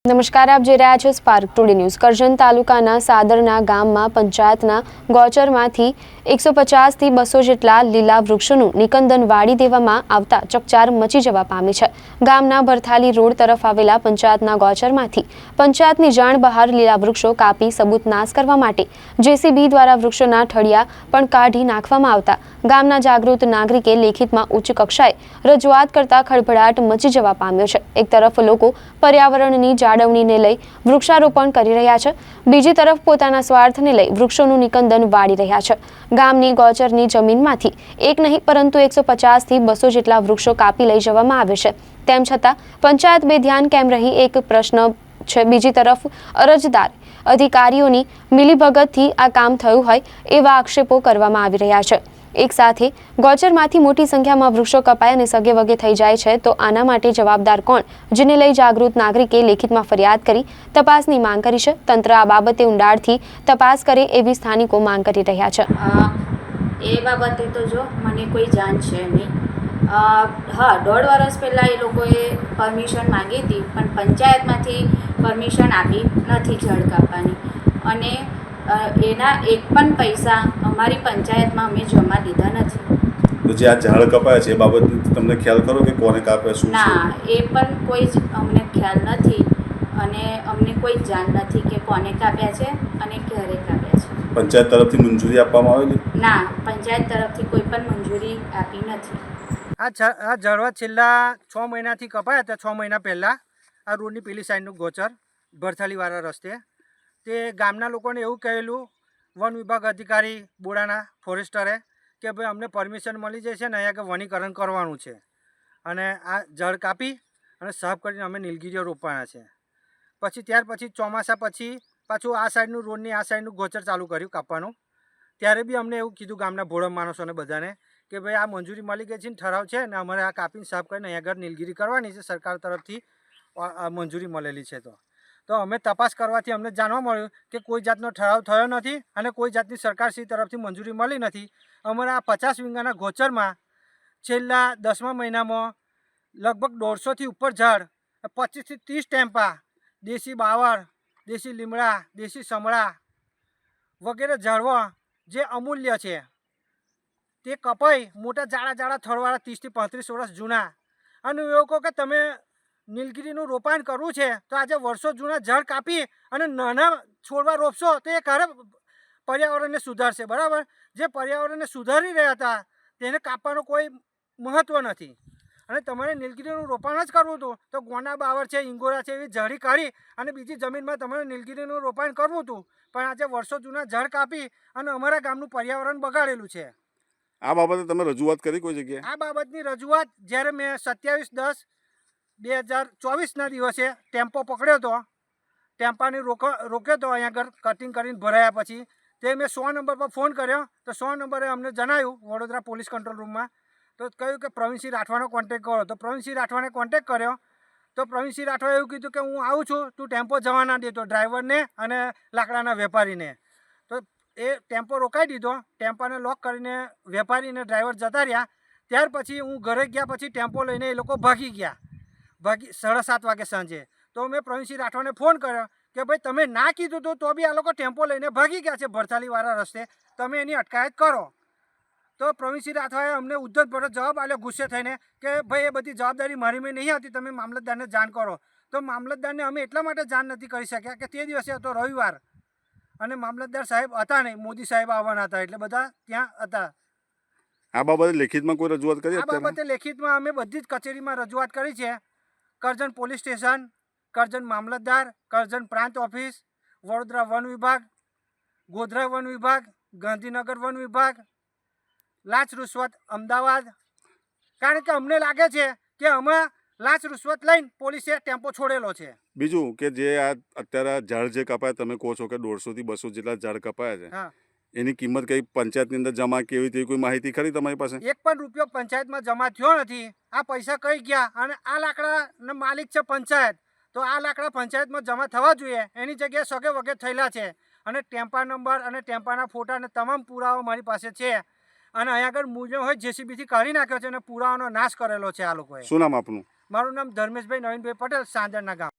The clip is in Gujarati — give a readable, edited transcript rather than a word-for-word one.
નમસ્કાર, આપ જોઈ રહ્યા છો સ્પાર્ક ટુડે ન્યૂઝ। કરજણ તાલુકાના સાદરના ગામમાં પંચાયતના ગૌચરમાંથી 150 થી 200 જેટલા લીલા વૃક્ષોનું નિકંદન વાળી દેવામાં આવતા ચકચાર મચી જવા પામી છે। ગામના ભરથાલી રોડ તરફ આવેલા પંચાયતના ગૌચરમાંથી પંચાયતની જાણ બહાર લીલા વૃક્ષો કાપી સબૂત નાશ કરવા માટે જેસીબી દ્વારા વૃક્ષોના ઠળિયા પણ કાઢી નાખવામાં આવતા ગામના જાગૃત નાગરિકે લેખિતમાં ઉચ્ચ કક્ષાએ રજૂઆત કરતા ખળભળાટ મચી જવા પામ્યો છે। એક તરફ લોકો પર્યાવરણની જાળવણીને લઈ વૃક્ષારોપણ કરી રહ્યા છે, બીજી તરફ પોતાના સ્વાર્થને લઈ વૃક્ષોનું નિકંદન વાળી રહ્યા છે। ગામની ગૌચરની જમીનમાંથી એક નહીં પરંતુ 150 થી 200 જેટલા વૃક્ષો કાપી લઈ જવામાં આવે છે। તેમ છતાં પંચાયત બેધ્યાન કેમ રહી એક પ્રશ્ન છે। બીજી તરફ અરજદાર અધિકારીઓની મિલીભગતથી આ કામ થયું હોય એવા આક્ષેપો કરવામાં આવી રહ્યા છે। એક સાથે ગૌચરમાંથી મોટી સંખ્યામાં વૃક્ષો કપાય અને સગે વગે થઈ જાય છે તો આના માટે જવાબદાર કોણ, જેને લઈ જાગૃત નાગરિકે લેખિતમાં ફરિયાદ કરી તપાસની માંગ કરી છે। તંત્ર આ બાબતે ઊંડાણથી તપાસ કરે એવી સ્થાનિકો માંગ કરી રહ્યા છે। એ બાબતે તો જો મને કોઈ જાણ છે નહીં। હા, 1.5 વર્ષ પહેલાં એ લોકોએ પરમિશન માંગી હતી, પણ પંચાયતમાંથી પરમિશન આપી નથી ઝાડ કાપવાની, અને એના એક પણ પૈસા અમારી પંચાયતમાં અમે જમા દીધા નથી। તો જે આ ઝાડ કપાયા છે એ બાબતે તમને ખ્યાલ ખરો કે કોને કાપ્યા, શું? ના, એ પણ કોઈ જ અમને ખ્યાલ નથી અને અમને કોઈ જાણ નથી કે કોને કાપ્યા છે અને ક્યારે કાપ્યા છે। પંચાયત તરફથી મંજૂરી આપવામાં આવેલી? ના, પંચાયત તરફથી કોઈ પણ મંજૂરી આપી નથી। આ ઝાડવા છેલ્લા 6 મહિનાથી કપાયા હતા। 6 મહિના પહેલાં આ રોડની પેલી સાઈડનું ગોચર ભરથાલીવાળા રસ્તે તે ગામના લોકોને એવું કહેલું વન વિભાગ અધિકારી બોડાના ફોરેસ્ટરે કે ભાઈ અમને પરમિશન મળી જશે ને અહીંયા કે વનીકરણ કરવાનું છે અને આ ઝાડ કાપી અને સાફ કરીને અમે નીલગીરીઓ રોપવાના છે। પછી ત્યાર પછી ચોમાસા પછી પાછું આ સાઈડનું રોડની આ સાઈડનું ગોચર ચાલુ કર્યું કાપવાનું। ત્યારે બી અમને એવું કીધું ગામના ભોળા માણસોને બધાને કે ભાઈ આ મંજૂરી મળી ગઈ છે ને ઠરાવ છે ને અમારે આ કાપીને સાફ કરીને અહીંયા આગળ નીલગીરી કરવાની છે, સરકાર તરફથી મંજૂરી મળેલી છે। તો અમે તપાસ કરવાથી અમને જાણવા મળ્યું કે કોઈ જાતનો ઠરાવ થયો નથી અને કોઈ જાતની સરકારશ્રી તરફથી મંજૂરી મળી નથી। અમારા આ 50 વીઘાના ગોચરમાં છેલ્લા 10મા મહિનામાં લગભગ 150થી ઉપર ઝાડ, 25 થી 30 ટેમ્પા, દેશી બાવળ, દેશી લીમડા, દેશી સમળા વગેરે ઝાડવા જે અમૂલ્ય છે તે કપાઈ મોટા જાડા થડવાળા 30 થી 35 વર્ષ જૂના, અને એવું કહો કે તમે નીલગીરીનું રોપાણ કરવું છે તો આજે વર્ષો જૂના ઝાડ કાપી અને નાના છોડવા રોપશો તો એ ખરે પર્યાવરણને સુધારશે, બરાબર? જે પર્યાવરણને સુધારી રહ્યા હતા તેને કાપવાનો કોઈ મહત્ત્વ નથી, અને તમારે નીલગીરીનું રોપાણ જ કરવું હતું તો ગોના બાવળ છે, ઇંગોરા છે એવી ઝાડી કાઢી અને બીજી જમીનમાં તમારે નીલગીરીનું રોપાણ કરવું હતું, પણ આજે વર્ષો જૂના ઝાડ કાપી અને અમારા ગામનું પર્યાવરણ બગાડેલું છે। આ બાબતે તમે રજૂઆત કરી કોઈ જગ્યાએ? આ બાબતની રજૂઆત જ્યારે મેં 27/10/2024ના દિવસે ટેમ્પો પકડ્યો હતો, ટેમ્પાને રોક્યો હતો અહીંયા આગળ કટિંગ કરીને ભરાયા પછી, તે મેં 100 નંબર પર ફોન કર્યો તો 100 નંબરે અમને જણાવ્યું વડોદરા પોલીસ કંટ્રોલ રૂમમાં, તો કહ્યું કે પ્રવીણસિંહ રાઠવાનો કોન્ટેક્ટ કરો। તો પ્રવીણસિંહ રાઠવાને કોન્ટેક્ટ કર્યો તો પ્રવીણસિંહ રાઠવાએ એવું કીધું કે હું આવું છું, તું ટેમ્પો જવા ના દેતો ડ્રાઈવરને અને લાકડાના વેપારીને। તો એ ટેમ્પો રોકાઈ દીધો, ટેમ્પાને લોક કરીને વેપારીને ડ્રાઈવર જતા રહ્યા। ત્યાર પછી હું ઘરે ગયા પછી ટેમ્પો લઈને એ લોકો ભાગી ગયા, 7:30 વાગે સાંજે। તો મેં પ્રવીણસિંહ રાઠવાને ફોન કર્યો કે ભાઈ તમે ના કીધું તો બી આ લોકો ટેમ્પો લઈને ભાગી ગયા છે ભરથાલીવાળા રસ્તે, તમે એની અટકાયત કરો। તો પ્રવીણસિંહ રાઠવાએ અમને ઉદ્ધતભરો જવાબ આપ્યો ગુસ્સે થઈને કે ભાઈ એ બધી જવાબદારી મારી મેં નહીં હતી, તમે મામલતદારને જાણ કરો। તો મામલતદારને અમે એટલા માટે જાણ નથી કરી શક્યા કે તે દિવસે હતો રવિવાર અને મામલતદાર સાહેબ હતા નહીં, મોદી સાહેબ આવવાના હતા એટલે બધા ત્યાં હતા। આ બાબતે લેખિતમાં કોઈ રજૂઆત કરી? આ બાબતે લેખિતમાં અમે બધી જ કચેરીમાં રજૂઆત કરી છે। કરજણ પોલીસ સ્ટેશન, કરજણ મામલતદાર, કરજણ પ્રાંત ઓફિસ, વડોદરા વન વિભાગ, ગોધરા વન વિભાગ, ગાંધીનગર વન વિભાગ, લાંચ રૂશ્વત અમદાવાદ, કારણ કે અમને લાગે છે કે અમે લાંચ રૂશ્વત લઈને પોલીસે ટેમ્પો છોડેલો છે। બીજું કે જે આ અત્યારે ઝાડ જે કપાયા, તમે કહો છો કે 150 થી 200 જેટલા ઝાડ કપાયા છે, હા, એની કિંમત કઈ પંચાયતની અંદર જમા કેવી તેવી કોઈ માહિતી ખરી તમારી પાસે? એક પણ રૂપિયો પંચાયતમાં જમા થયો નથી। આ પૈસા કઈ ગયા? અને આ લાકડાના માલિક છે પંચાયત, તો આ લાકડા પંચાયતમાં જમા થવા જોઈએ, એની જગ્યાએ સગે વગે થયેલા છે, અને ટેમ્પા નંબર અને ટેમ્પાના ફોટા અને તમામ પુરાવા મારી પાસે છે, અને અહીંયા આગળ મૂલ્યો હોય જેસીબીથી કાઢી નાખ્યો છે અને પુરાવાનો નાશ કરેલો છે આ લોકોએ। શું નામ આપનું? મારું નામ ધર્મેશભાઈ નવીનભાઈ પટેલ, સાંજરના ગામ।